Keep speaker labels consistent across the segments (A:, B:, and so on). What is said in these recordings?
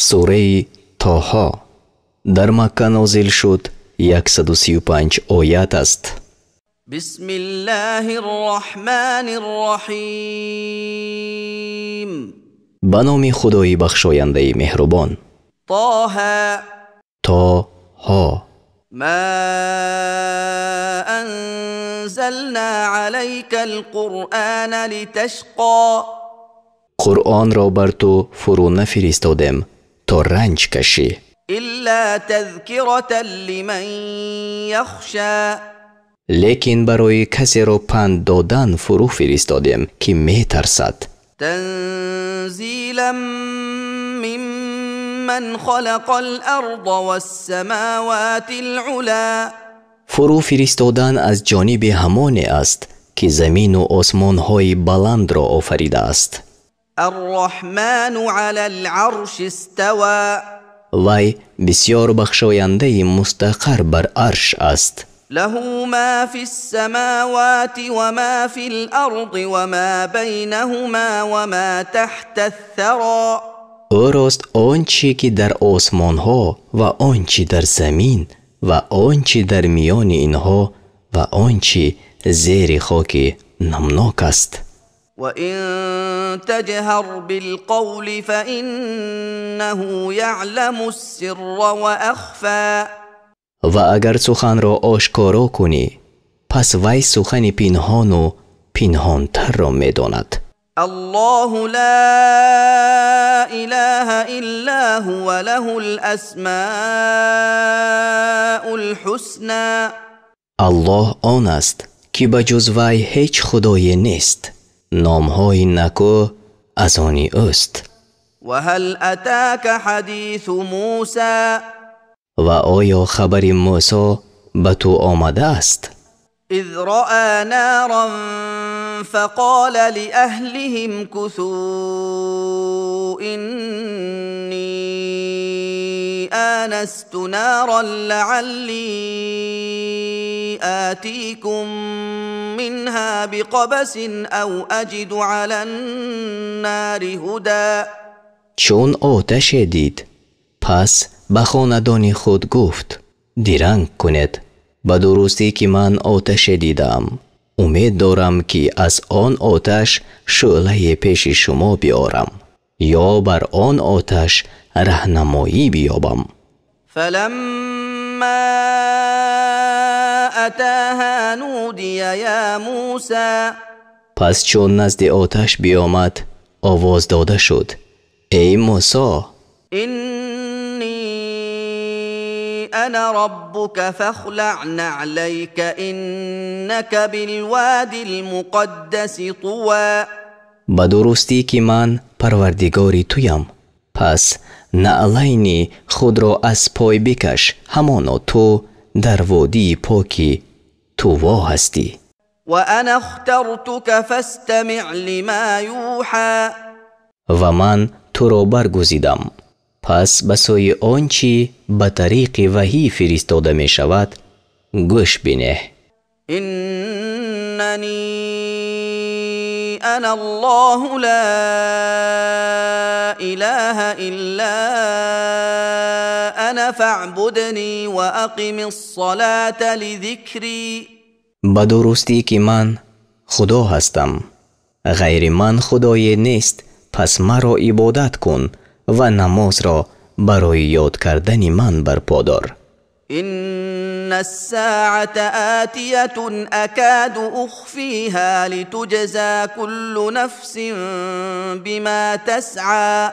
A: سوره طه در مکه نازل شد. 135 آیت است.
B: بسم الله الرحمن الرحیم.
A: به نام خدای بخشاینده مهربان.
B: طه
A: طه
B: ما انزلنا عليك القرآن لتشقى.
A: قرآن را بر تو فرو نفرستادم تا رنج کشی.
B: الا تذکرة لمن یخشی.
A: لیکن برای کسی را پند دادن فرو فرستادم که می ترسد.
B: تنزیلا ممن خلق الارض والسماوات العلا.
A: فرو فرستادن از جانب همانی است که زمین و آسمان های بلند را آفریده است.
B: الرحمن على العرش استوى.
A: وی بسیار بخشاینده مستقر بر عرش است.
B: له ما في السماوات وما في الأرض وما بينهما وما تحت الثرى.
A: او راست آنچه که در آسمان ها و آنچه در زمین و آنچه در میان اینها و آنچه زیر خاک نمناک است.
B: وَإِن تَجْهَرْ بِالْقَوْلِ فَإِنَّهُ يَعْلَمُ السِّرَّ وَأَخْفَى.
A: و اگر سخن را آشکارا کنی پس وی سخن پنهان و پنهانتر را می داند.
B: الله لا إله إلا هو له الأسماء الحسنى.
A: الله آن است که بجز وی هیچ خدای نیست. نامهای نکو از آنی است.
B: وهل أتاك حديث موسى.
A: و آیا خبر موسی به تو آمده است؟
B: إذ رأى نارا فقال لأهلهم كثوا إني آنست نارا لعلي آتيكم منها بقبس أو أجد على النار هدى.
A: چون آتش دید پس به خاندان خود گفت درنگ کنید. به درستی که من آتش دیدم، امید دارم که از آن آتش شعله پیش شما بیارم یا بر آن آتش راهنمایی بیابم.
B: فلما اتاها نودی یا موسی.
A: پس چون نزد آتش بیامد آواز داده شد ای موسی.
B: أنا ربك فاخلع نعليك إنك بالوادي المقدس طوى.
A: به درستی که من پروردگاری تویم پس نعلین خود را از پای بکش، همانا تو در وادی پاکی طوا هستی.
B: وأنا اخترتك فاستمع لما يوحى.
A: و من تو را برگزیدم پس به سوی آنچه به طریق وحی فرستاده می شود گوش بینه.
B: اننی انا الله لا اله الا انا فاعبدنی و اقم الصلاة لذکری.
A: به درستی که من خدا هستم، غیر من خدای نیست، پس مرا عبادت کن و نماز را برای یاد کردن من برپا دار.
B: ان الساعة آتیة اکاد اخفیها لتجزا كل نفس بما تسعى.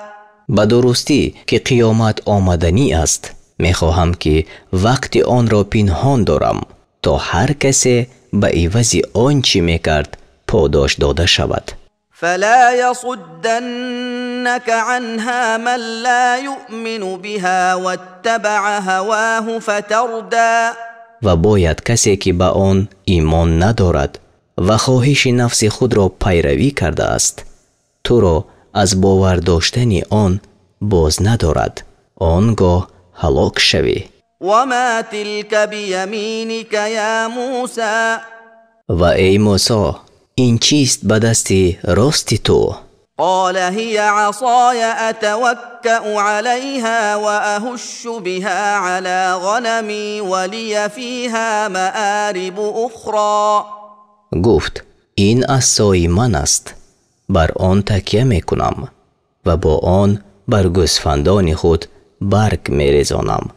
A: به درستی که قیامت آمدنی است، میخواهم که وقت آن را پنهان دارم تا هر کسی به عوض آنچه میکرد پاداش داده شود.
B: فلا يصدنك عنها من لا يؤمن بها واتبع هواه فتردى.
A: و باید کسی که به آن ایمان ندارد و خواهش نفس خود را پیروی کرده است تو را از باور داشتن آن باز ندارد، آنگاه هلاک شوی.
B: وما تلك بیمینک یا موسی.
A: و ای موسی این چیست به دست راست تو؟
B: قال هي عصاي أتوكأ عليها وأهش بها على غنمي ولي فيها مآرب أخرى.
A: گفت این عصای من است، بر آن تکیه می کنم و با آن بر گوسفندان خود برگ می ریزانم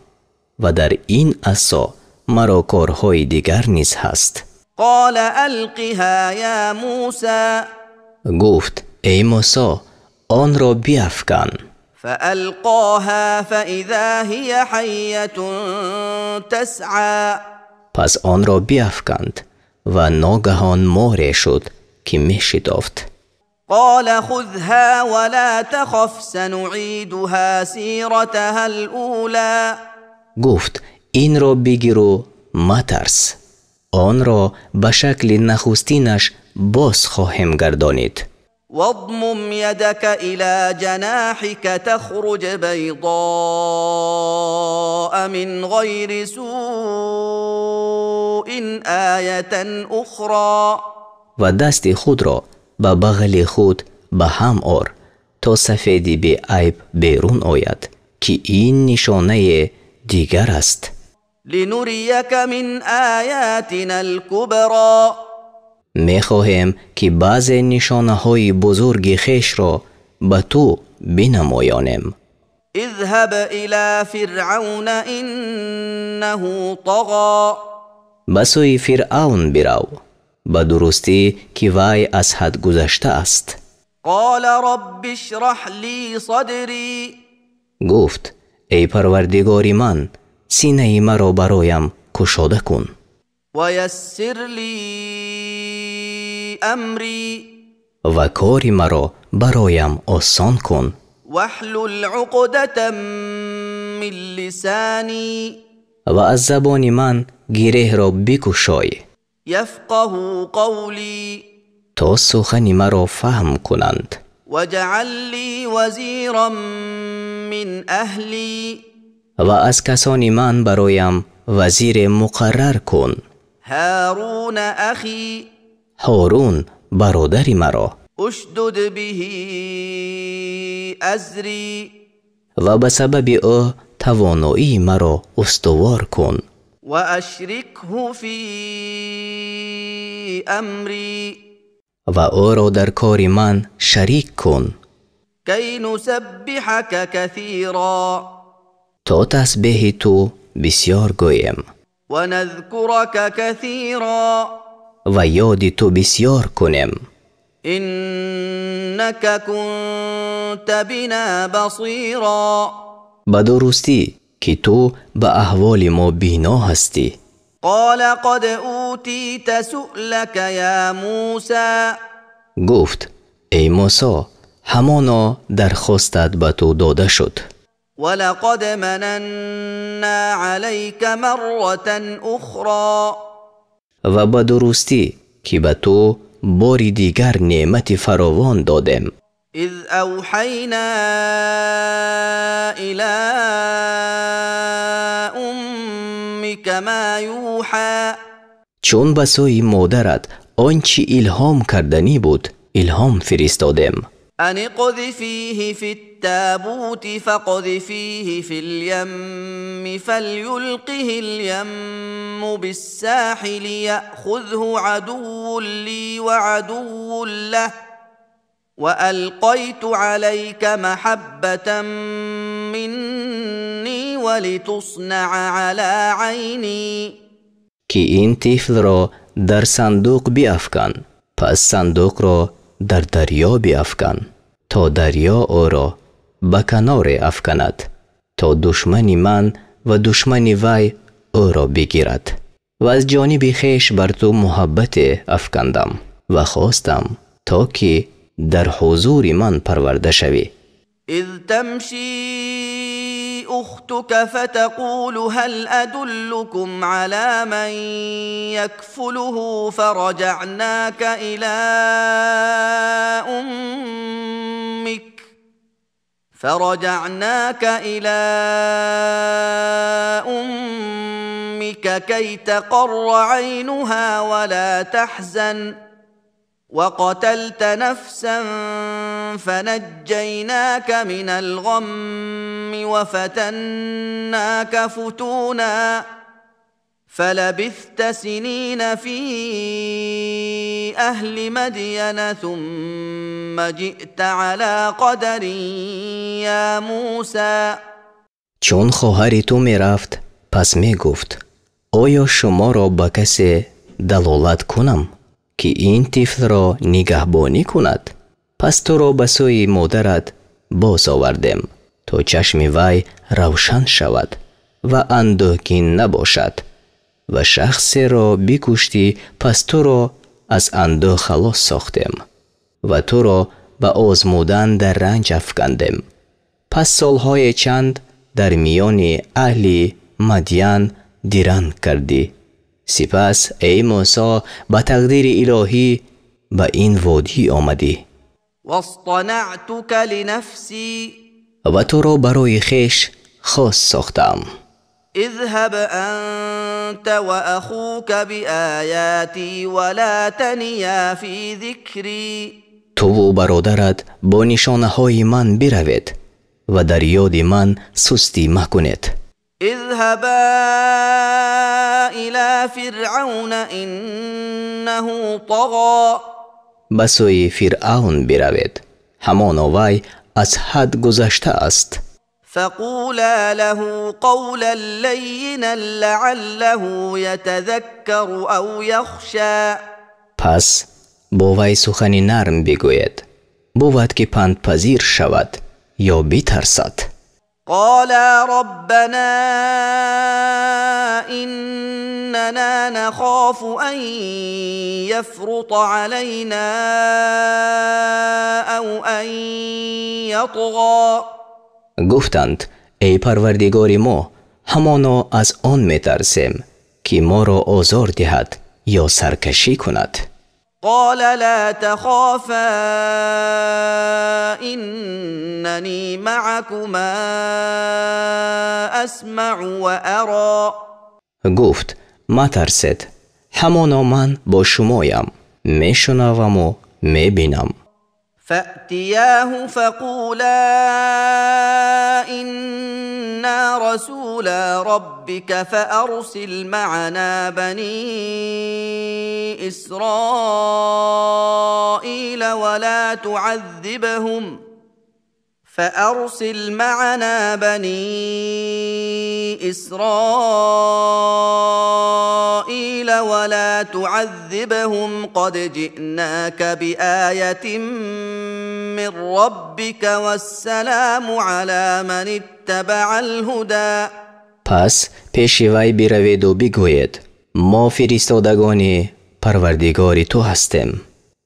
A: و در این عصا مرا کارهای دیگر نیز هست.
B: قال القها یا موسی.
A: گفت ای موسی آن را بیفکن.
B: فألقاها فإذا هي حية تسعى.
A: پس آن را بیفکند و ناگهان ماری شد که می شتافت.
B: قال خذها ولا تخف سنعيدها سيرتها الأولى.
A: گفت این را بگیر و مترس، آن را به شکل نخستینش باز خواهم گردانید.
B: واضمم يدك إلى جناحك تخرج بيضاء من غير سوء آية أخرى.
A: و دست خود را به بغل خود به هم آر تا سفیدی به عیب بیرون آید که این نشانه دیگر است.
B: لنريك من آياتنا الكبرى.
A: می خواهیم که بعض نشانه های بزرگ خیش را به تو بنمایانیم.
B: اذهب إلى فرعون إنه طغى.
A: به سوی فرعون برو، به درستی که وی از حد گذشته است.
B: قال رب اشرح لي صدري.
A: گفت ای پروردگار من سینه مرا برایم گشاده کن.
B: ويسر لي أمري.
A: و کار مرا برایم آسان کن.
B: واحلل عقدة من لساني.
A: و از زبان من گره را بگشای
B: يفقه قولي.
A: تا سخن مرا فهم کنند.
B: واجعل لي وزيرا من أهلي.
A: و از کسان من برایم وزیر مقرر کن.
B: هارون أخي.
A: هارون برادر مرا.
B: اشدد به أزري.
A: و به سبب او توانایی مرا استوار کن.
B: وأشركه في أمري.
A: و او را در کار من شریک کن.
B: كي نسبحك كثيرا.
A: تا تسبیح تو بسیار گویم.
B: ونذكرك كثيرا.
A: و یاد تو بسیار کنیم.
B: إنك كنت بنا بصيرا.
A: به درستی که تو به احوال ما بینا هستی.
B: قال قد أوتيت سؤلك يا موسى.
A: گفت ای موسی همانا درخواستت به تو داده شد.
B: ولقد مننا عليك مرة أخرى.
A: و به درستی که به تو باری دیگر نعمت فراوان دادم.
B: اذ اوحینا الى امك ما یوحى.
A: چون به سوی مادرت آنچه الهام کردنی بود الهام فرستادم.
B: ان اقذفیه فی التابوت فاقذفیه فی الیم فلیلقه الیم بالساحل یأخذه عدو لی وعدو له وألقيت عليك محبة مني ولتصنع على عيني.
A: که این طفل را در صندوق بیافکن، پس صندوق را در دریا بیافکن تا دریا او را به کنار افکند تا دشمن من و دشمن وی او را بگیرد. و از جانب خویش بر تو محبت افکندم و خواستم تا که در حضور من پرورده شوی.
B: اذ تمشي اختك فتقول هل ادلكم على من يكفله فرجعناك الى امك كي تقر عينها ولا تحزن وقتلت نفسا فنجيناك من الغم وفتناك فتونا فلبثت سنين في أهل مدين ثم جئت على قدر يا موسى.
A: چون خواهر تو می رفت پس می گفت آیا شما را به کسی دلالت کنم که این طفل را نگهبانی کند؟ پس تو را به سوی مادرت باز آوردم تا چشم وی روشن شود و اندوهگین نباشد و شخصی را بکشتی پس تو را از اندوه خلاص ساختم و تو را به آزمودن در رنج افکندم. پس سالهای چند در میان اهل مدین دیران کردی. سپس ای موسی به تقدیر الهی به این وادی آمدی
B: واصطنعتك لنفسی
A: و تو را برای خویش خاص ساختم.
B: اذهب انت واخوك بآیاتی ولا تنیا فی ذکری.
A: تو و برادرت با نشانه های من بروید و در یاد من سستی مکنید.
B: اذهبا الى فرعون انه طغى.
A: به سوی فرعون بروید همانا وی از حد گذشته است.
B: فقولا له قولا لینا لعله یتذکر او یخشی.
A: پس با وی سخنی نرم بگوید بود که پند پذیر شود یا بترسد.
B: قالا ربنا اننا نخاف ان يفرط علينا او ان يطغى.
A: گفتند ای پروردگار ما همانا از آن میترسیم که ما را آزار دهد یا سرکشی کند.
B: قال لا تخافا انني معكما اسمع وارى.
A: گفت مترسید همانا من با شمایم میشنوم و میبینم.
B: فأتياه فقولا إنا رسولا ربك فأرسل معنا بني إسرائيل ولا تعذبهم قد جئناك بآية من ربك والسلام على من اتبع الهدى.
A: پس پیش وی بروید و بگوید ما فرستادگان پروردگار تو هستیم.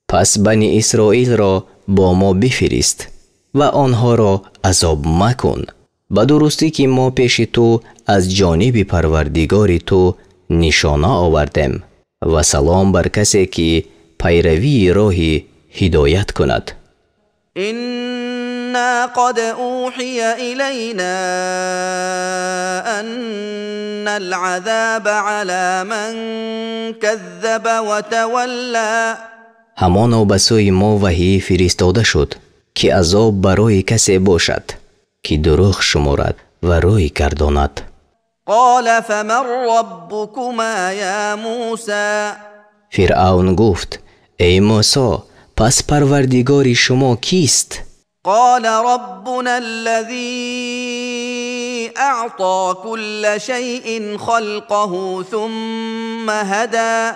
A: پس بنی اسرائیل را با ما بفرست و آنها را عذاب مکن به درستی که ما پیش تو از جانب پروردگار تو نشانه آوردیم و سلام بر کسی که پیروی راه هدایت کند.
B: إنا قد أوحي إلينا أن العذاب على من كذب وتولى.
A: همانا به سوی ما وحی فرستاده شد که عذاب برای کسی باشد که دروغ شمارد و روی گرداند.
B: قال فمن ربكما يا موسى.
A: فرعون گفت ای موسی پس پروردگار شما کیست؟
B: قال ربنا الذي أعطى كل شيء خلقه ثم هدى.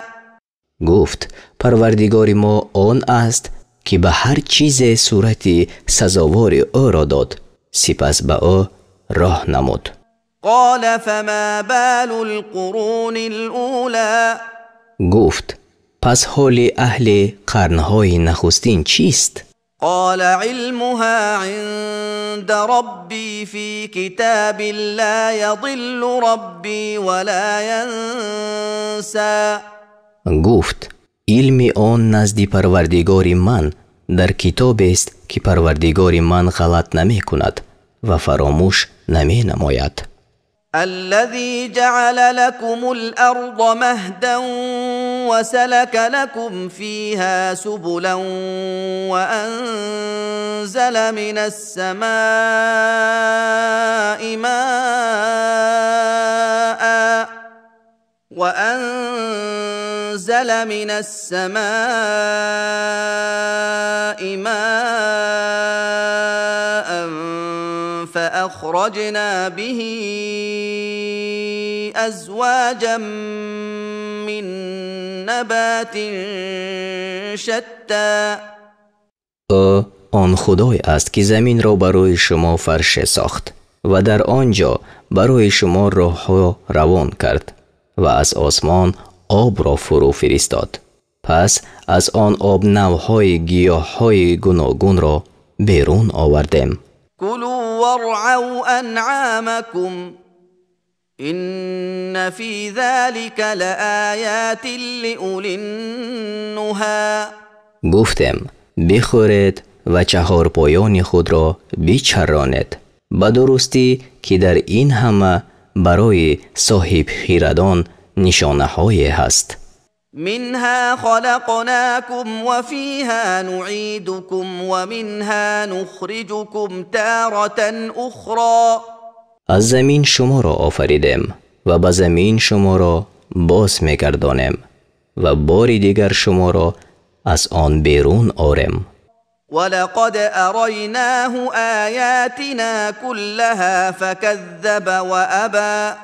A: گفت پروردگار ما آن است که به هر چیز صورتی سزاوار او را داد سپس به او راه نمود.
B: قال فما بال القرون الأولى.
A: گفت پس حال اهل قرنهای نخستین چیست؟
B: قال علمها عند ربي في كتاب لا يضل ربي ولا ينسى.
A: گفت علم آن نزد پروردگار من در کتاب است که پروردگار من غلط نمی کند و فراموش نمی نماید.
B: الذي جعل لكم الأرض مهدا وسلك لكم فيها سبلا وأنزل من السماء ماء فأخرجنا به أزواجا من نبات شتى.
A: آن خدای است که زمین را برای شما فرش ساخت و در آنجا برای شما راه روان کرد و از آسمان آب را فرو فرستاد. پس از آن آب نوهای گیاه‌های گوناگون را بیرون آوردیم.
B: كلوا وارعوا أنعامكم إن في ذلك لآيات لأولي النهى.
A: گفتم بخورید و چهارپایان خود را بچرانید. به درستی که در این همه برای صاحب خردان نشانه های هست.
B: منها خلقناكم وفيها نعيدكم ومنها نخرجكم تارة أخرى.
A: از زمین شما را آفریدیم و به زمین شما را باز می‌گردانیم و باری دیگر شما را از آن بیرون آوریم.
B: ولقد أريناه آياتنا كلها فكذب وأبى.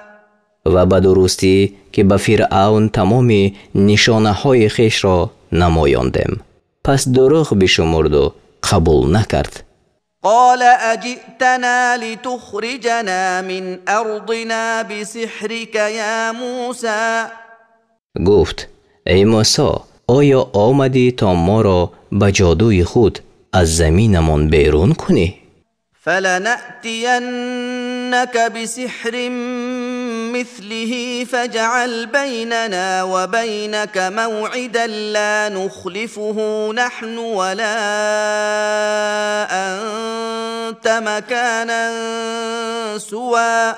A: و به درستی که به فرعون تمام نشانه های خیش را نمایاندیم، پس دروغ بشمرد و قبول نکرد.
B: قال أجئتنا لتخرجنا من أرضنا بسحرك يا موسى.
A: گفت ای موسی، آیا آمدی تا ما را به جادوی خود از زمینمان بیرون کنی؟
B: فلنأتينك بسحر مثله فاجعل بيننا وبينك موعدا لا نخلفه نحن ولا أنت مكانا سوى.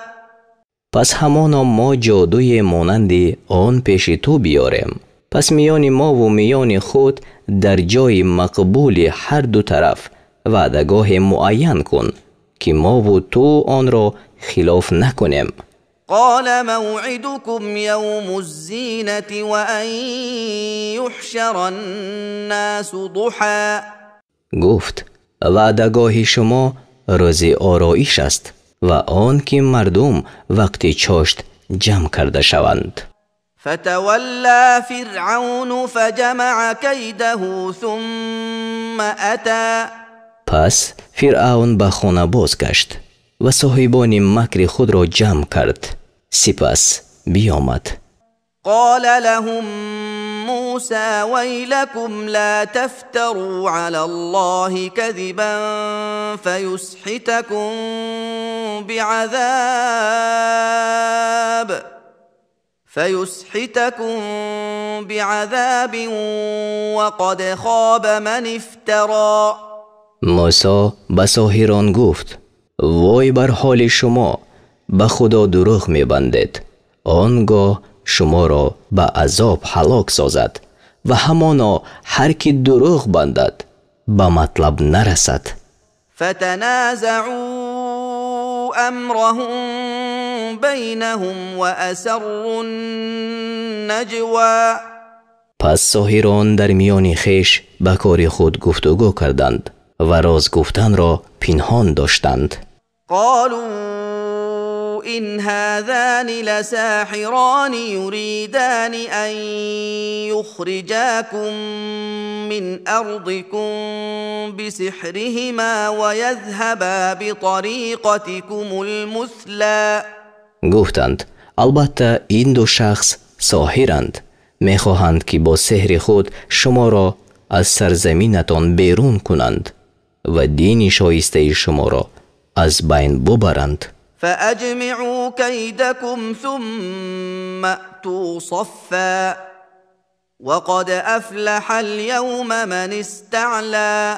A: پس همانا ما جادوی مانندی آن پیش تو بیاریم. پس میان ما و میان خود در جای مقبول هر دو طرف وعدگاه معین کن که ما و تو آن را خلاف نکنیم.
B: قال موعدكم يوم الزينة وأن يحشر الناس ضحى.
A: گفت وعدگاه شما روز آرایش است و آن که مردم وقتی چاشت جمع کرده شوند.
B: فتولى فرعون فجمع كيده ثم أتى.
A: پس فرعون به خانه بازگشت و صاحبان مکر خود را جمع کرد. سپس بیامد.
B: قال لهم موسى ويلكم لا تفتروا على الله كذبا فيسحتكم بعذاب وقد خاب من افترى.
A: موسی به ساحران گفت وای بر حال شما، به خدا دروغ می‌بندید، آنگاه شما را به عذاب هلاک سازد و همانا هر کی دروغ بندد به مطلب نرسد.
B: فتنازعوا امرهم بینهم و اسروا النجوا.
A: پس ساحران در میان خیش به کار خود گفتگو کردند و راز گفتن را پنهان داشتند.
B: قالوا إن هذان لساحران يريدان أن يخرجاكم من أرضكم بسحرهما ويذهبا بطريقتكم المثلى.
A: گفتند البته این دو شخص ساحرند، میخواهند که با سحر خود شما را از سرزمینتان بیرون کنند و دین شایسته شما را از بین ببرند.
B: فأجمعوا كيدكم ثم أتوا صفا وقد أفلح اليوم من استعلى.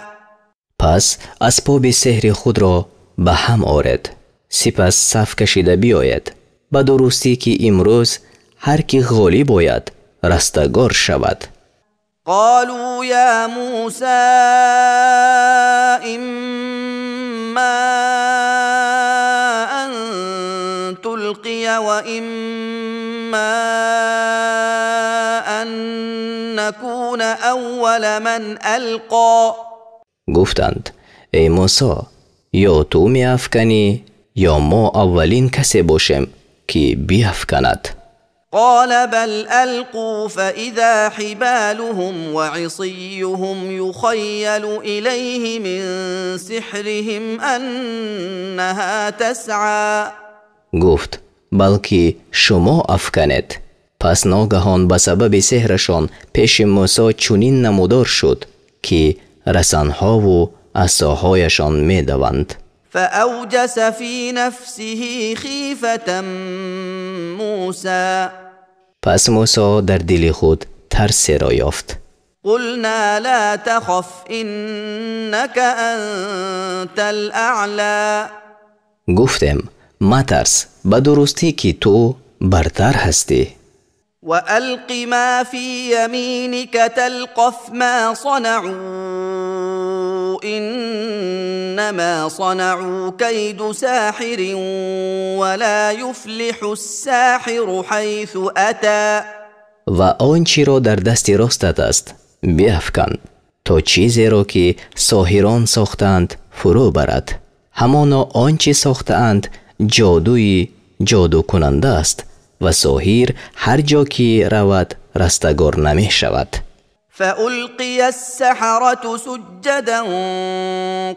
A: پس اسباب سحر خود را به هم آورد، سپس صف کشیده بیاید. به درستی که امروز هر کی غالب آید رستگار شود.
B: قالوا يا موسى إما أن تلقي وإما أن نكون أول من ألقى.
A: گفتند ای موسی یا تو می افکنی یا ما اولین کسی باشیم که بیافکند.
B: قال بل ألقوا فإذا حبالهم وعصيهم يخيل إليه من سحرهم أنها تسعى.
A: گفت بلکه شما افکنید. پس ناگهان به سبب سحرشان پیش موسی چنین نمودار شد که رسنها و عصاهایشان می دوند.
B: فأوجس في نفسه خيفة موسى.
A: پس موسی در دل خود ترس را یافت.
B: قلنا لا تخف إنك أنت الأعلى.
A: گفتم مترس، به درستی که تو برتر هستی.
B: وألق ما في يمينك تلقف ما صنعوا إنما صنعوا كيد ساحر ولا يفلح الساحر حيث أتى.
A: و آنچه را در دست راستت است بیفکن تا چیزی را که ساحران ساختند فرو برد. همانا آنچه ساختند جادو کننده است و ساحر هر جا که رود رستگار نمی شود.
B: فألقي السحرة سجدا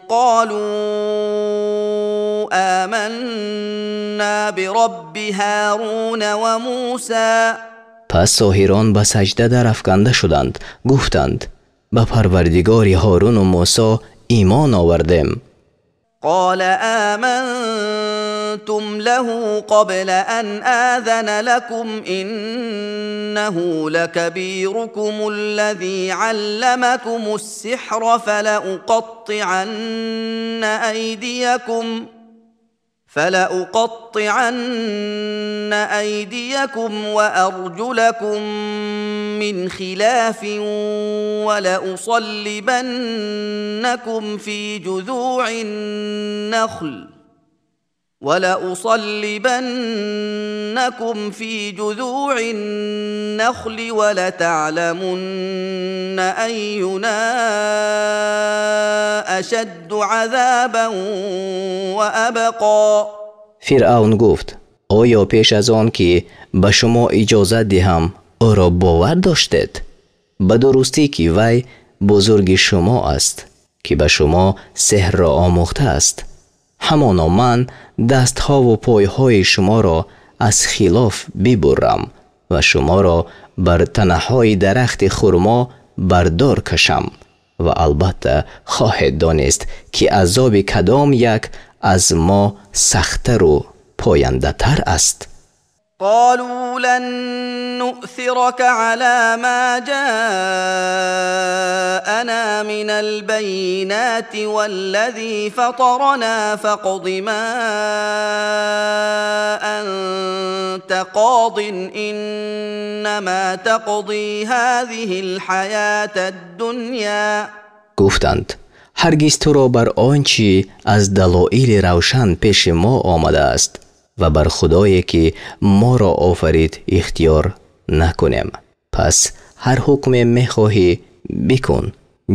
B: قالوا آمنا برب هارون وموسى.
A: پس ساحران به سجده در افکنده شدند. گفتند به پروردگار هارون و موسی ایمان آوردیم.
B: قال آمنتم له قبل أن آذن لكم إنه لكبيركم الذي علمكم السحر فلأقطعن أيديكم وأرجلكم من خلاف ولأصلبنكم في جذوع النخل ولتعلمن أينا أشد عذابا وأبقى.
A: فرعون گفت آیا پیش از آن که به شما اجازت دهم او را باور داشتید؟ به درستی که وی بزرگ شما است که به شما سحر را آموخته است. همانا من دستها و پایهای شما را از خلاف ببرم و شما را بر تنه‌های درخت خرما بردار کشم و البته خواهد دانست که عذاب کدام یک از ما سخت‌تر و پاینده تر است.
B: قالوا لن نؤثرك على ما جاءنا من البينات والذي فطرنا فاقض ما أنت قاض إنما تقضي هذه الحياة الدنيا.
A: گفتند هرگز تو را بر آنچه از دلایل روشن پیش ما آمده است و بر خدایی که ما را آفرید اختیار نکنیم. پس هر حکم میخواهی بکن،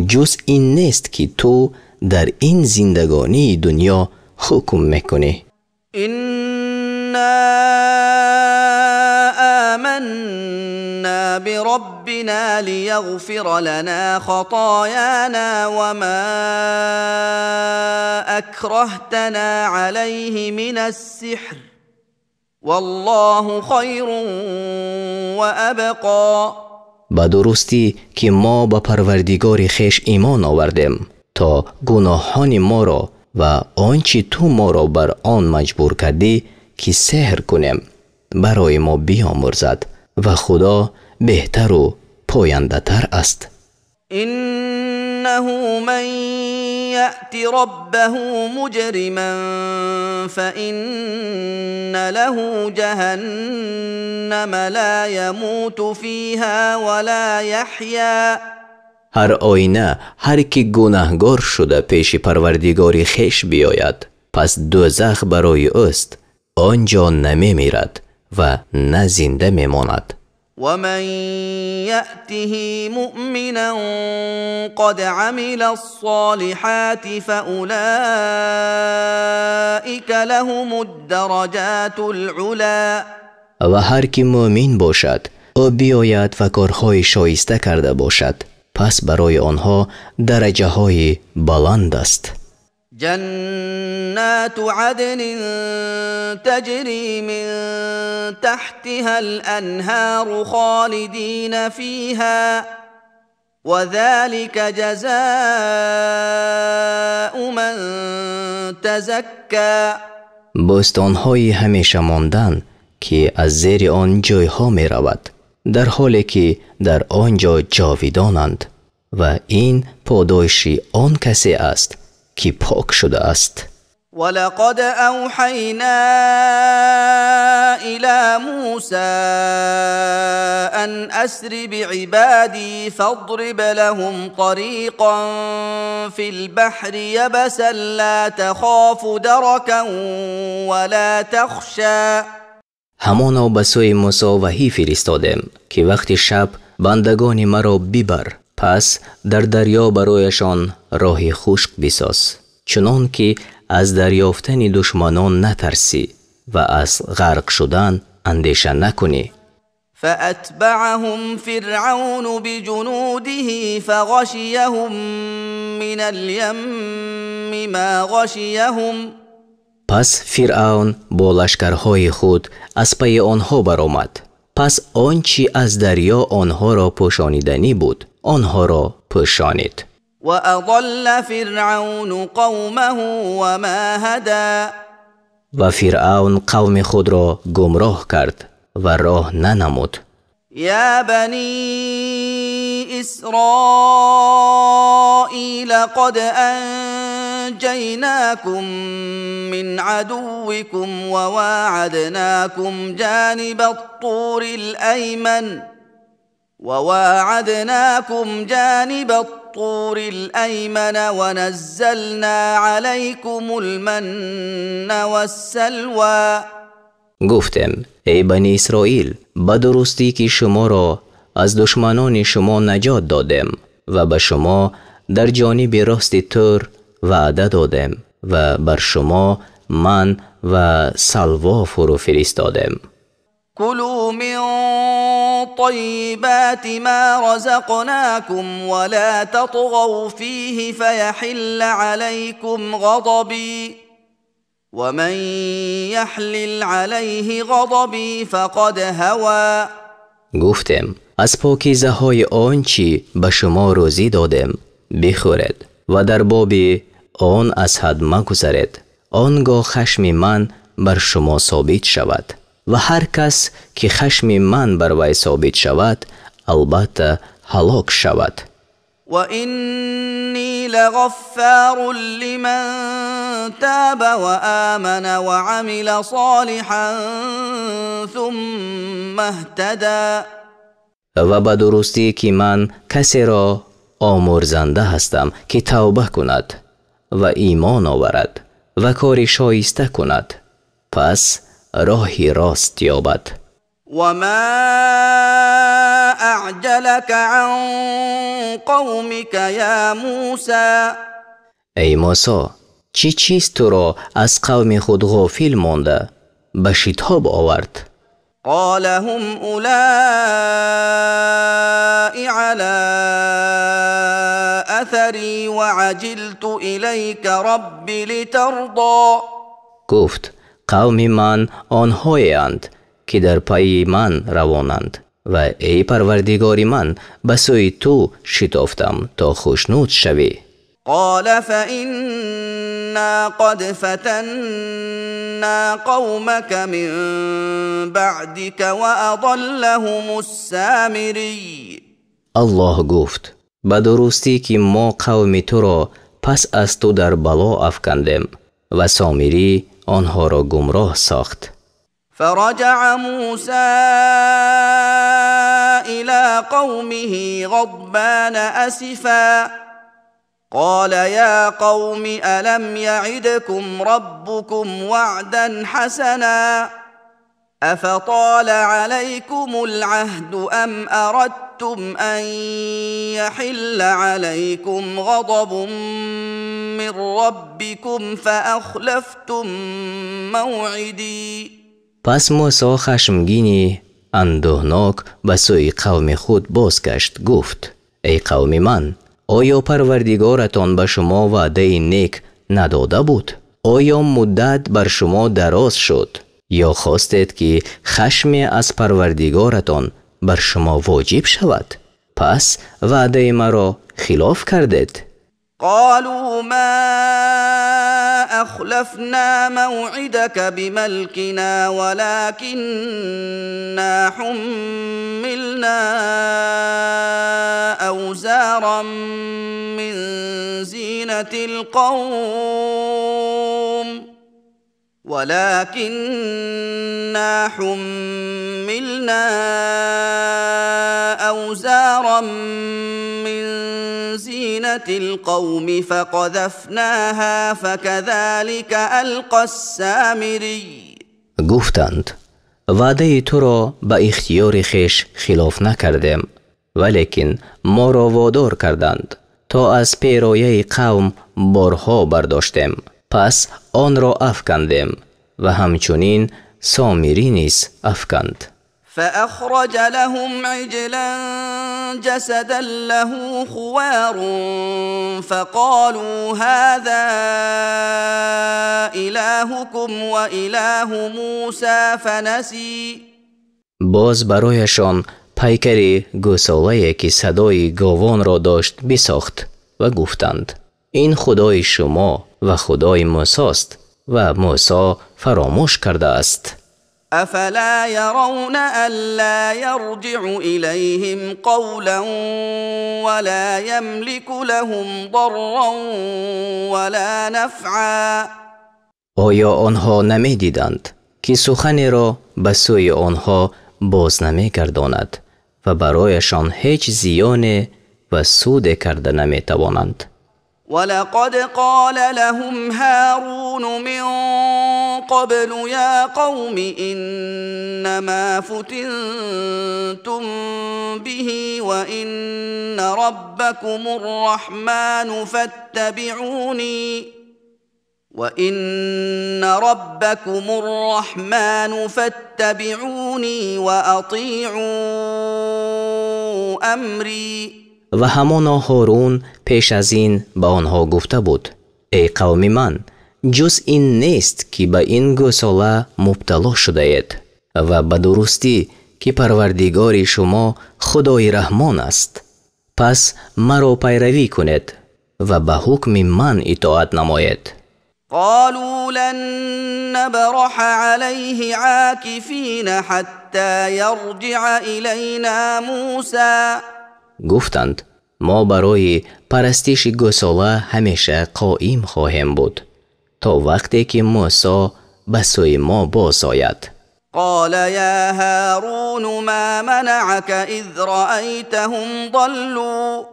A: جز این نیست که تو در این زندگانی دنیا حکم میکنی.
B: إنا آمنا بربنا ليغفر لنا خطايانا وما أكرهتنا عليه من السحر والله خير وأبقى.
A: به درستی که ما به پروردگار خویش ایمان آوردیم تا گناهان ما را و آنچه تو ما را بر آن مجبور کردی که سحر کنیم برای ما بیامرزد و خدا بهتر و پاینده تر است.
B: إن من يأت ربه مجرما فإن له جهنم لا يموت فيها ولا يحيا.
A: هر آینه هر کی گناهگار شده پیش پروردگاری خیش بیاید پس دوزخ برای اوست، آنجا نمی میرد و نه زنده می ماند.
B: ومن يأته مؤمنا قد عمل الصالحات فأولئك لهم الدرجات العلا.
A: و هر کی مؤمن باشد او بیاید و کارهای شایسته کرده باشد پس برای آنها درجه های بلند است.
B: جنات عدن تجري من تحتها الأنهار خالدين فيها وذلك جزاء من تزكى.
A: بستان‌های همیشه ماندن که از زیر آن جایها می رود در حالی که در آنجا جاویدانند و این پاداشی آن کسی است که پاک شده است.
B: ولقد أوحينا إلى موسى أن أسر بعبادي فاضرب لهم طريقا في البحر يبسا لا تخاف دركا ولا تخشى.
A: همانا به سوی موسی وحی فرستادیم که وقت شب بندگان مرا ببر پس در دریا برایشان راه خشک بساز چنان که از دریافتن دشمنان نترسی و از غرق شدن اندیشه نکنی.
B: فأتبعهم فرعون بجنوده فغشيهم من اليم ما غشيهم.
A: پس فرعون با لشکرهای خود از پی آنها برآمد پس آنچه از دریا آنها را پوشانیدنی بود آنها را پوشانید.
B: وأضل فرعون قومه وما هدى.
A: و فرعون قوم خود را گمراه کرد و راه ننمود.
B: يا بني إسرائيل قد أنجيناكم من عدوكم وواعدناكم جانب الطور الأيمن ونزلنا عليكم المن والسلوى.
A: گفتم ای بنی اسرائیل به درستی که شما را از دشمنان شما نجات دادم و به شما در جانب راست تور وعده دادم و بر شما من و سلوا فرو فرستادم.
B: كلوا من طيبات ما رزقناكم ولا تطغوا فيه فيحل عليكم غضبي ومن يحلل عليه غضبي فقد هوى.
A: گفتم از پاکیزه های آنچه به شما روزی دادم بخورید و در باب آن از حد مگذرید آنگاه خشم من بر شما ثابت شود و هر کس که خشم من بر وی ثابت شود البته هلاک شود.
B: و اینی لغفار لمن تاب و آمن و عمل صالحا ثم اهتدى.
A: و به درستی که من کسی را آمرزنده هستم که توبه کند و ایمان آورد و کار شایسته کند پس راهی راست یابد.
B: و ما اعجلك عن قومك یا موسی.
A: ای موسی چی چیز تو را از قوم خود غافل مانده به شتاب آورد؟
B: قال هم اولائی على اثری وعجلت الیک رب لترضى.
A: گفت قوم من آنهایند که در پی من روانند و ای پروردگار من به سوی تو شتافتم تا خوشنود شوی.
B: قال فإنا قد فتنا قومك من بعدك وأضلهم السامري.
A: الله گفت به درستی که ما قوم تو را پس از تو در بلا افکندیم و سامری آنها را گمراه ساخت.
B: فرجع موسى إلى قومه غضبان أسفا قال يا قوم ألم يعدكم ربكم وعدا حسنا أفطال عليكم العهد أم أردتم أن يحل عليكم غضب من ربكم فأخلفتم موعدي.
A: پس موسی خشمگینی اندوهناک به سوی قوم خود بازگشت گفت ای قوم من، آیا پروردگارتان به شما وعده نیک نداده بود؟ آیا مدت بر شما دراز شد یا خواستید که خشم از پروردگارتان بر شما واجب شود؟ پس وعده مرا خلاف کردید.
B: قالوا ما أخلفنا موعدك بملكنا ولكننا حملنا أوزارا من زينة القوم فقذفناها فكذلك ألقى السامري.
A: گفتند وعده تو را به اختیار خیش خلاف نکردیم، ولیکن ما را وادار کردند تا از پیرایه قوم بارها برداشتیم، پس آن را افکندیم و همچنین سامری نیز افکند.
B: فأخرج لهم عجلا جسدا له خوار فقالوا هذا إلهكم وإله موسى فنسي.
A: باز برایشان پیکری گوساله که صدای گاوان را داشت بساخت و گفتند این خدای شما و خدای موسی است و موسی فراموش کرده است.
B: افلا يرون الا يرجع اليهم قولا ولا يملك لهم ضرا ولا نفعا.
A: آیا آنها نمی دیدند که سخنی را به سوی آنها باز نمی گرداند و برایشان هیچ زیان و سود کرده نمی توانند؟
B: ولقد قال لهم هارون من قبل يا قوم إنما فتنتم به وإن ربكم الرحمن فاتبعوني وأطيعوا أمري.
A: و همانا هارون پیش از این به آنها گفته بود ای قوم من، جز این نیست که به این گوساله مبتلا شده اید و به درستی که پروردگار شما خدای رحمان است، پس مرا پیروی کنید و به حکم من اطاعت نمایید.
B: قالوا لن نبرح عليه عاكفين حتى يرجع إلينا موسى.
A: گفتند ما برای پرستش گوساله همیشه قائم خواهیم بود تا وقتی که موسی به سوی ما باز آید.
B: قال يا هارون ما منعك اذ رأيتهم ضلوا.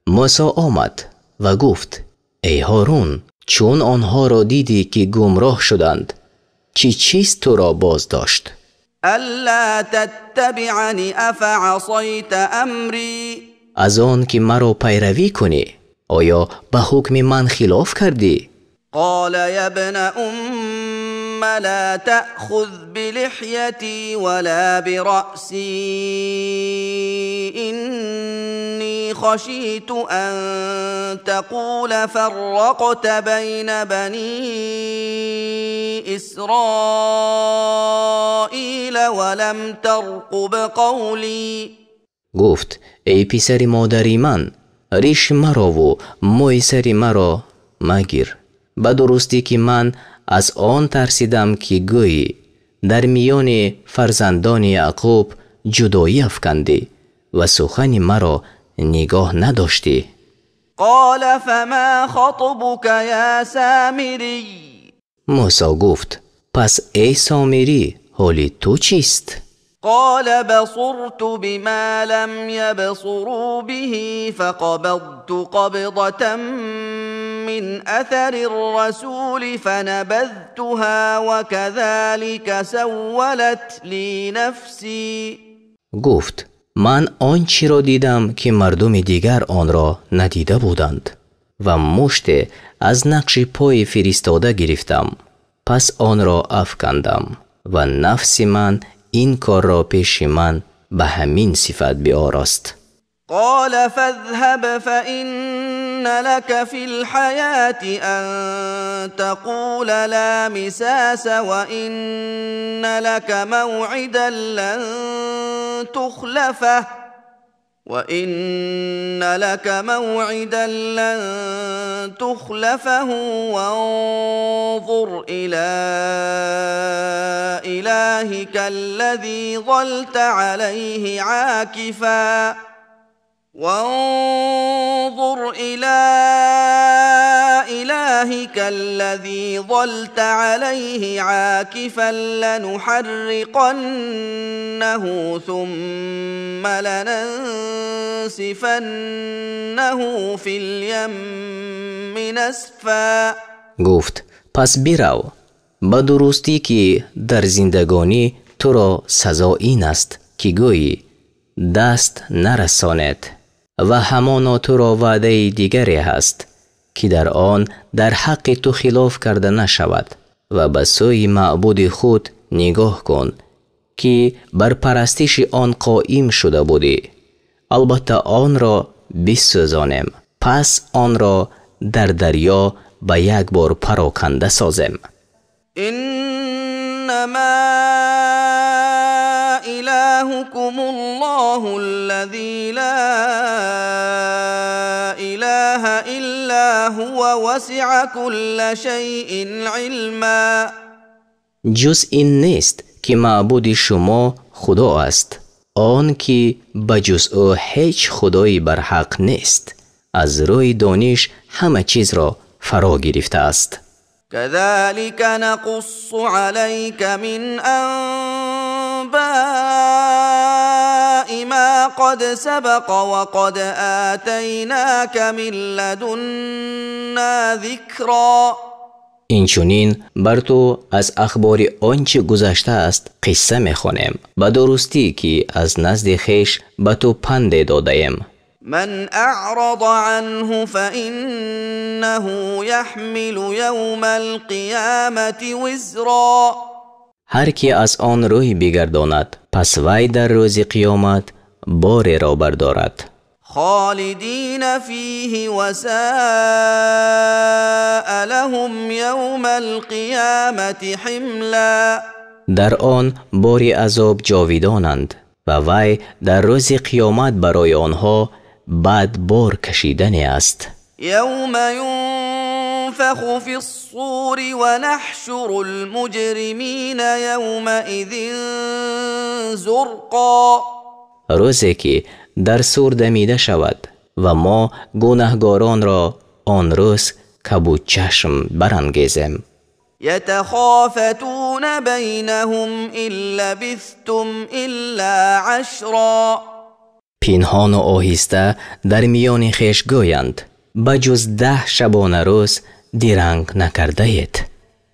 A: موسی آمد و گفت ای هارون، چون آنها را دیدی که گمراه شدند چی چیز تو را باز داشت؟
B: الا تتبعنی افعصیت امری.
A: از آن که مرا پیروی کنی آیا به حکم من خلاف کردی؟
B: قال يا ابن ام لا تأخذ بلحيتي ولا برأسي إني خشيت أن تقول فرقت بين بني إسرائيل ولم ترقب قولي.
A: گفت ای پسر مادری من، ریش مرا و موی سر مرا مگیر، به درستی که من از آن ترسیدم که گویی در میان فرزندان یعقوب جدایی افکندی و سخن مرا نگاه نداشتی؟
B: قال فما خطبك يا سامري؟
A: موسی گفت پس ای سامری حال تو چیست؟
B: قال بصرت بما لم يبصروا به فقبضت قبضة من أثر الرسول فنبذتها وكذلك سولت لي نفسي.
A: گفت من آنچه را دیدم که مردم دیگر آن را ندیده بودند و مشت از نقش پای فرستاده گرفتم، پس آن را افکندم و نفس من این کار را پیش من به همین صفت بیاراست.
B: قال فاذهب فإن لك في الحياة أن تقول لا مساس وإن لك موعدا لن تخلفه وانظر إلى إلهك الذي ظلت عليه عاكفا لنحرقنه ثم لننسفنه في اليم نسفا.
A: گفت پس برو، به درستی که در زندگانی تو را سزا این است که گویی دست نرساند و همانا تو را وعده دیگری هست که در آن در حق تو خلاف کرده نشود و به سوی معبود خود نگاه کن که بر پرستش آن قائم شده بودی، البته آن را بسوزانم، پس آن را در دریا به یک بار پراکنده سازم.
B: انما الهكم الله الذي لا اله الا هو وسع كل شيء علما.
A: جز این نیست که معبود شما خدا است، آن که بجز او هیچ خدایی بر حق نیست، از روی دانش همه چیز را فرا گرفته است.
B: كذلك نقص عليك من أنباء ما قد سبق وقد آتيناك من لدنا ذكرا.
A: اینچنین بر تو از اخبار آنچه گذشته است قصه میخوانیم، به درستی که از نزد خویش به تو پند داده‌ایم.
B: من اعرض عنه فإنه يحمل يوم القيامة وزرا.
A: هر کی از آن روی بگرداند پس وی در روز قیامت بار را بردارد.
B: خالدین فیه وساء لهم یوم القیامة حملا.
A: در آن باری عذاب جاویدانند و وی در روز قیامت برای آنها بعد بار کشیدنی است.
B: یوم ينفخ فی الصور ونحشر المجرمین یومئذ زرقا.
A: روزی که در صور دمیده شود و ما گناهگاران را آن روز کبود چشم برانگیزیم.
B: يتخافتون بينهم إن لبثتم إلا عشرا.
A: پنهان و آهسته در میان خویش گویند بجز 10 شبانه روز درنگ نکرده اید.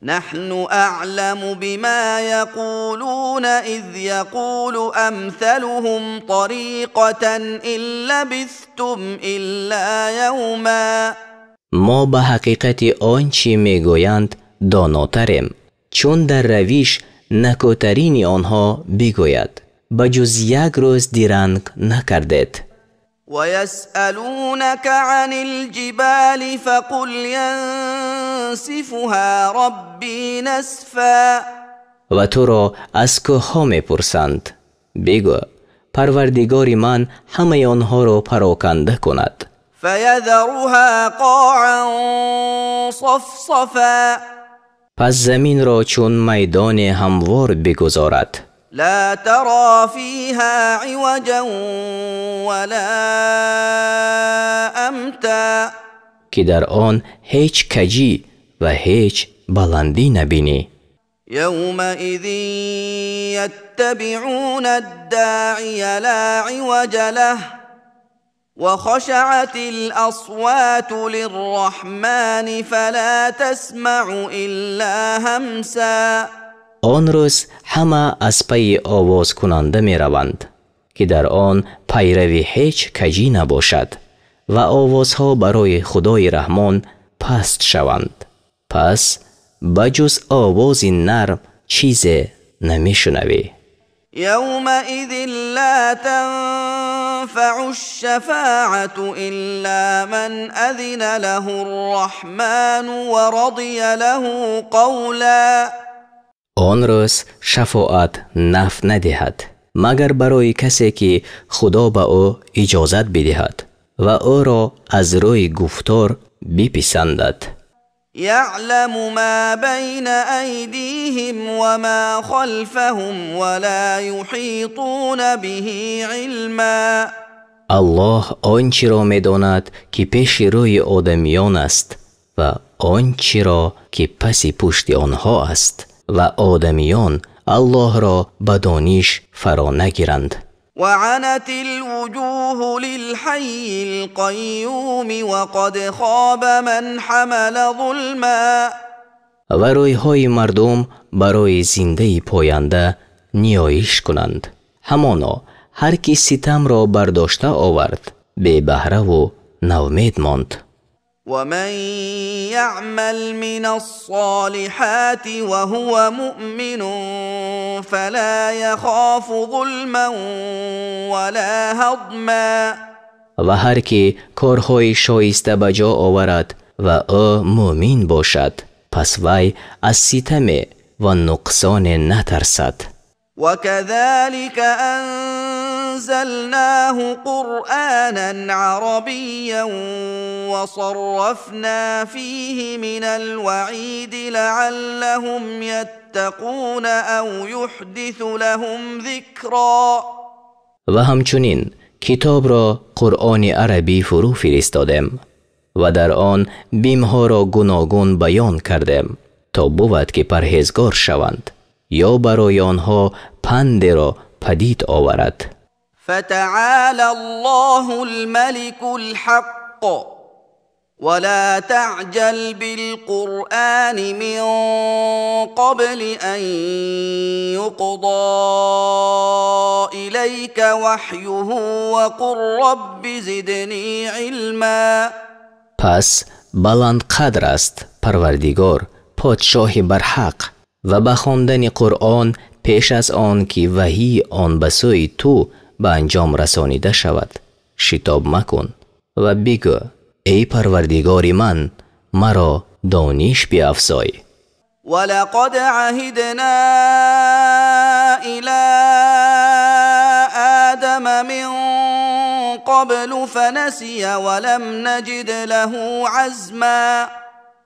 B: نحن اعلم بما يقولون اذ يقول امثلهم طريقة إن لبثتم إلا يوما.
A: ما به حقیقت آنچه میگویند داناتریم، چون در رویش نکوترین آنها بگوید بجز 1 روز درنگ نکردید.
B: ويسألونك عن الجبال فقل ينسفها ربي نسفا.
A: و تو را از کوه‌ها میپرسند، بگو پروردگار من همه آنها را پراکنده کند.
B: فيذرها قاعا صفصفا.
A: پس زمین را چون میدان هموار بگذارد.
B: لا ترى فيها عوجا ولا امتا،
A: که در آن هیچ کجی و هیچ بلندی نبینی.
B: يومئذ يتبعون الداعي لا عوج له وخشعت الأصوات للرحمن فلا تسمع إلا همسا.
A: آن روز همه از پی آواز کننده می روند که در آن پیروی هیچ کجی نباشد و آوازها برای خدای رحمان پست شوند. پس بجز آواز نرم چیز نمی شنوی.
B: يومئذ لا تنفع الشفاعة إلا من أذن له الرحمن ورضي له قولا.
A: آن روز شفاعت نفع ندهد مگر برای کسی که خدا به او اجازت بدهد و او را از روی گفتار بپسندد.
B: يعلم ما بين أيديهم وما خلفهم ولا يحيطون به علما.
A: الله آنچه را می‌داند که پیش روی آدمیان است و آنچه را که پس پشت آنها است و آدمیان الله را به دانش فرا نگیرند.
B: وعنت الوجوه للحي القيوم وقد خاب من حمل ظلما.
A: و رویهای مردم برای زنده پاینده نیایش کنند. همانا هر کی ستم را برداشته آورد بی بهره و نومید ماند.
B: ومن يعمل من الصالحات وهو مؤمن فلا يخاف ظلما ولا هضما.
A: و هر کی کارهای شایسته به جا آورد و او مؤمن باشد پس وی از ستم و نقصان نترسد.
B: وكذلك أنزلناه قرآنا عربيا وصرفنا فيه من الوعيد لعلهم يتقون أو يحدث لهم ذكرا.
A: و همچنین کتاب را قرآن عربی فرو فرستادیم و در آن بیمها را گوناگون بیان کردیم تا بود که پرهیزگار شوند یا برای آنها پند را پدید آورد.
B: فتعالى الله الملك الحق ولا تعجل بالقرآن من قبل أن يقضى إليك وحيه وقل رب زدني علما.
A: پس بلند قدر است پروردگار پادشاه برحق و به خواندن قرآن پیش از آن که وحی آن به سوی تو به انجام رسانیده شود شتاب مکن و بگو ای پروردگار من مرا دانش بیفزای.
B: ولقد عهدنا إلى آدم من قبل فنسي ولم نجد له عزما.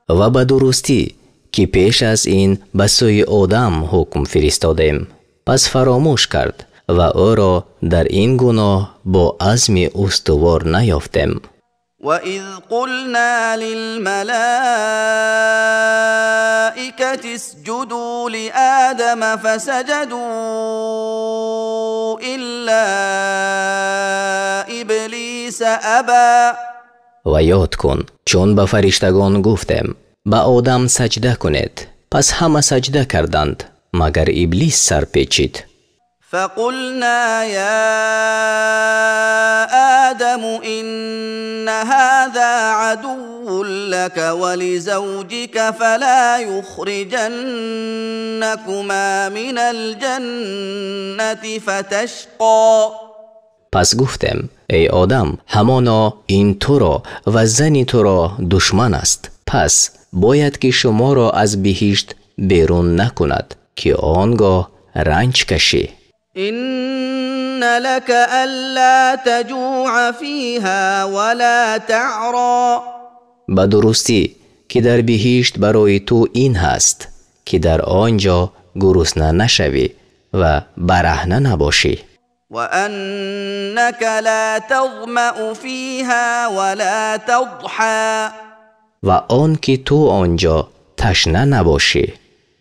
A: و به درستی که پیش از این به سوی آدم حکم فرستادیم پس فراموش کرد و او را در این گناه با عزم استوار نیافتیم.
B: وَإِذْ قُلْنَا لِلْمَلَائِكَةِ اسْجُدُوا لِآدَمَ فَسَجَدُوا إِلَّا إِبْلِيسَ أَبَى.
A: و یاد کن چون به فرشتگان گفتیم به آدم سجده کنید پس همه سجده کردند مگر ابلیس سر پیچید.
B: فقلنا يا آدم إن هذا عدو لك ولزوجك فلا يخرجنكما من الجنة فتشقى.
A: پس گفتم ای آدم همانا این تو را و زن تو را دشمن است پس باید که شما را از بهشت بیرون نکند که آنگاه رنج کشی.
B: إن لك ألا تجوع فيها ولا تعرى.
A: به درستی که در بهشت برای تو این هست که در آنجا گرسنه نشوی و برهنه نباشی.
B: وأنك لا تظمأ فيها ولا تضحى
A: و آن که تو آنجا تشنه نباشی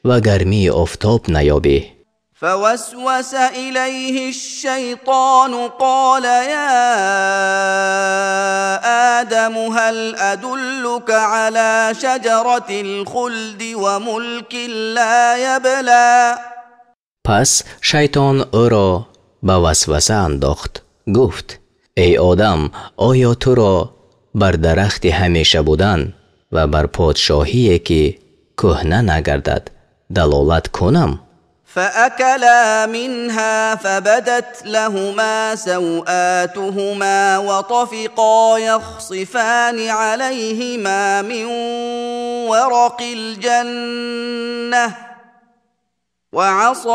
A: و گرمی آفتاب نیابی.
B: فوسوس إليه الشيطان قال يا آدم هل أدلك على شجرة الخلد وملك لا يبلى.
A: پس شیطان او را به وسوسه انداخت. گفت ای آدم، آیا تو را بر درخت همیشه بودن و بر پادشاهی که کهنه نگردد دلالت کنم؟
B: فأكلا منها فبدت لهما سوآتهما وطفقا يخصفان عليهما من ورق الجنة وعصى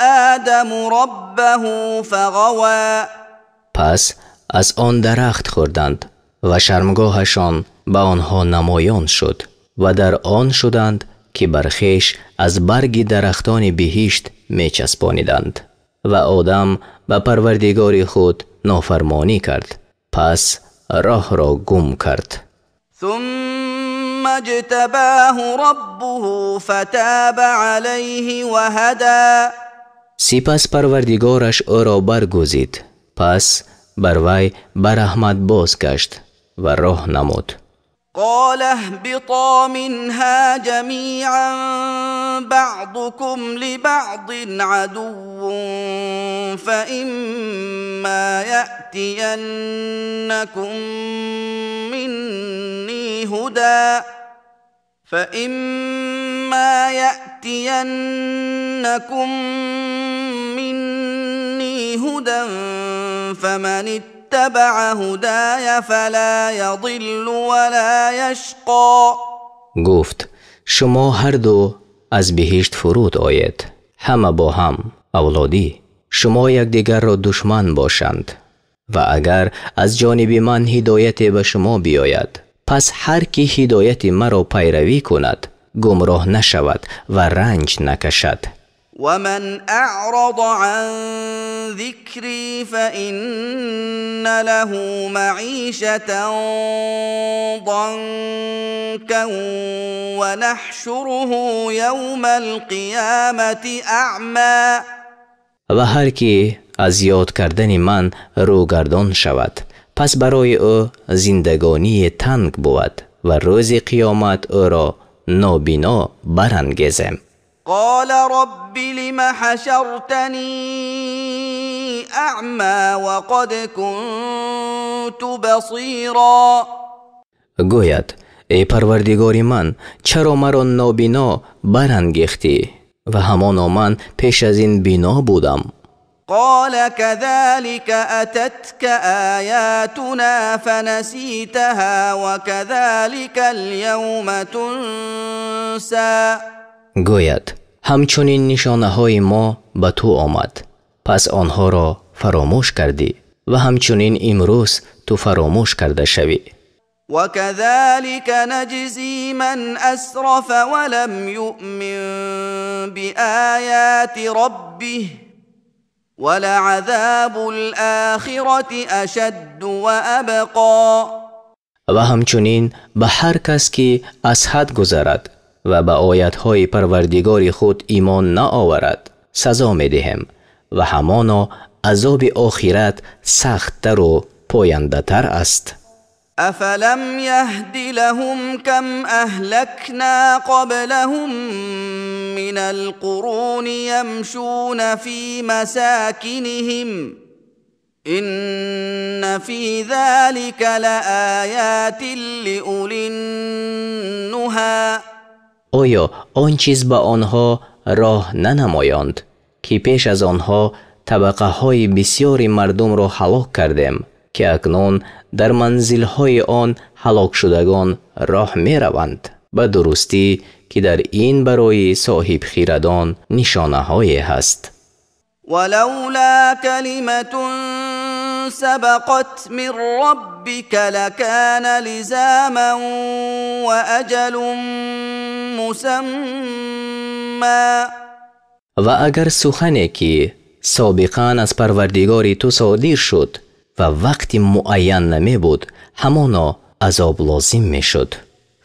B: آدم ربه فغوى.
A: پس از آن درخت خوردند و شرمگاهشان به آنها نمایان شد و در آن شدند که بر خویش از برگ درختان بهشت می چسبانیدند و آدم به پروردگار خود نافرمانی کرد، پس راه را گم کرد.
B: ثم اجتباه ربه فتاب عليه وهدى.
A: سپس پروردگارش او را برگزید، پس بر وی برحمت بازگشت و راه نمود.
B: قال اهبطا منها جميعا بعضكم لبعض عدو فإما يأتينكم مني هدى فمن اتبع هداي فلا يضل ولا يشقى.
A: گفت شما هر دو از بهشت فرود آید، همه با هم اولادی، شما یکدیگر را دشمن باشند و اگر از جانب من هدایت به شما بیاید، پس هر کی هدایت مرا پیروی کند گمراه نشود و رنج نکشد.
B: ومن أعرض عن ذكري فإن له معيشة ضنكا ونحشره يوم القيامة أعمى.
A: و هر کی از یاد کردن من روگردان شود، پس برای او زندگانی تنگ بود و روز قیامت او را نابینا برانگیزم.
B: قال رب لم حشرتني أعمى وقد كنت بصيرا.
A: گوید ای پروردگار من، چرا مرا نابینا برانگیختی و همانا من پیش از این بینا بودم.
B: قال كذلك أتتك آياتنا فنسيتها وكذلك اليوم تنسى.
A: گوید همچنین نشانه های ما به تو آمد، پس آنها را فراموش کردی و همچنین امروز تو فراموش کرده شوی.
B: وكذلك نجزي من أسرف ولم يؤمن بآيات ربه ولعذاب الآخرة أشد وأبقى.
A: و همچنین به هر کس که از حد گذرد و به آیت‌های پروردگار خود ایمان نآورد سزا می‌دهیم و همانا عذاب آخرت سخت‌تر و پاینده‌تر است.
B: أفلم يهد لهم كم أهلكنا قبلهم من القرون يمشون في مساكنهم إن في ذلك لآيات لأولي النهى.
A: آیا آن چیز به آنها راه ننمایاند که پیش از آنها طبقه های بسیاری مردم را هلاک کردیم که اکنون در منزل های آن هلاک شدگان راه می روند؟ به درستی که در این برای صاحب خیردان نشانه های هست.
B: ولولا كلمة سبقت من ربك لكان لزاما وأجل مسمى.
A: و اگر سخنی که سابقاً از پروردگاری تو صادر شد و وقتی معین نمی بود، همانا عذاب لازم می شد.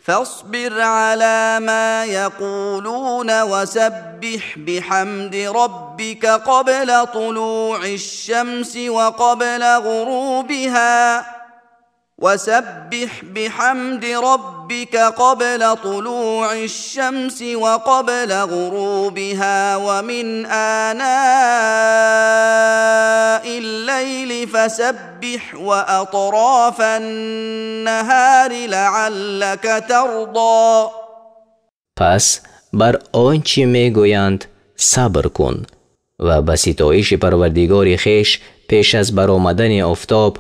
B: فاصبر على ما يقولون وسبح بحمد ربك قبل طلوع الشمس وقبل غروبها وسبح بحمد ربك قبل طلوع الشمس وقبل غروبها ومن آناء الليل فسبح وأطراف النهار لعلك ترضى.
A: پس بر آنچه می گویند صبر کن و به ستایش پروردگار خویش پیش از برآمدن آفتاب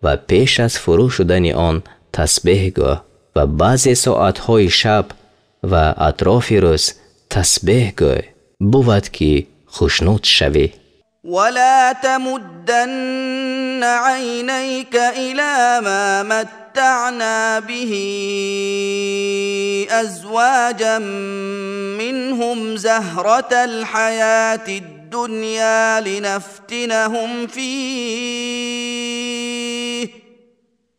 A: و پیش از فرو شدن آن تسبیح گو و بعضی ساعتهای شب و اطراف روز تسبیح گو، بود که خشنود شوی.
B: ولا تمدن عينيك إلى ما متعنا به أزواجا منهم زهرة الحياة الدنيا لنفتنهم فيه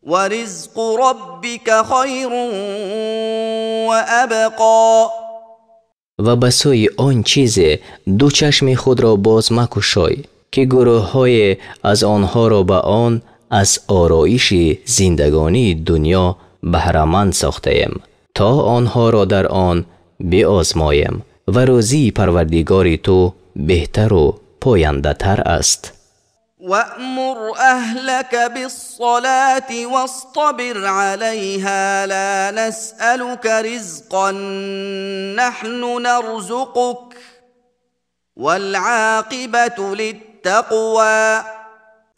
B: ورزق ربك خير وأبقى.
A: و به سوی آن چیز دو چشم خود را باز مکشای که گروه های از آنها را به آن از آرایش زندگانی دنیا بهره‌مند ساختیم تا آنها را در آن بیازمایم و روزی پروردگار تو بهتر و پاینده تر است.
B: وأمر أهلك بالصلاة واصطبر عليها لا نسألك رزقا نحن نرزقك والعاقبة للتقوى.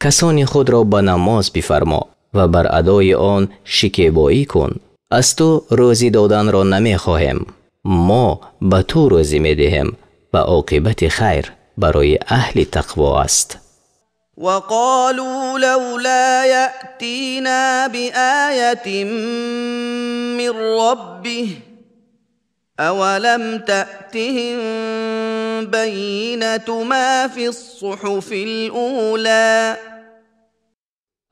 A: کسانی خود را به نماز بفرما و بر ادای آن شکیبایی کن. از تو روزی دادن را نمی خواهیم، ما به تو روزی می دهیم و عاقبت خیر برای اهل تقوا است.
B: وقالوا لولا يأتينا بآية من ربه أولم تأتهم بينة ما في الصحف الأولى.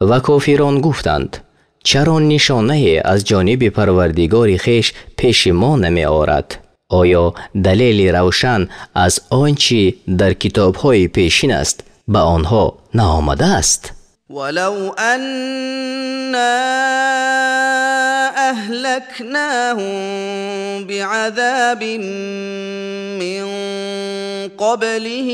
A: و کافران گفتند چرا نشانه از جانب پروردگار خویش پیش ما نمی آورد؟ آیا دلیل روشن از آنچه در کتاب‌های پیشین است به آنها نآمده است؟
B: ولو أنا أهلكناهم بعذاب من قبله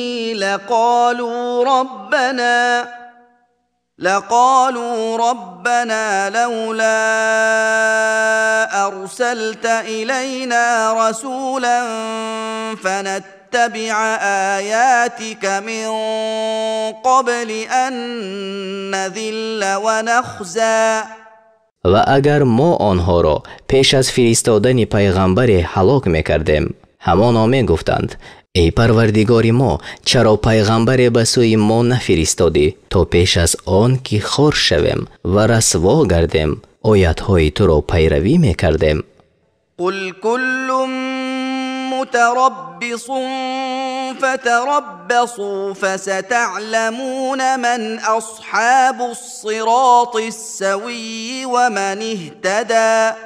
B: لقالوا ربنا لولا أرسلت إلينا رسولا فنتبع آياتك من قبل أن نذل ونخزى.
A: و اگر ما آنها را پیش از فرستادن پیغمبر هلاک میکردیم، همانا میگفتند ای پروردگار ما، چرا پیغمبر به سوی ما نفرستادی تا پیش از آن که خار شویم و رسوا گردیم آیت‌های تو را پیروی میکردیم.
B: قل كل متربص فتربصوا فستعلمون من أصحاب الصراط السوي ومن اهتدى.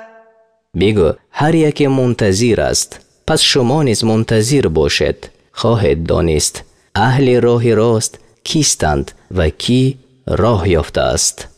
A: بگو هر یک منتظر است، پس شما نیز منتظر باشد، خواهید دانست اهل راه راست کیستند و کی راه یافته است.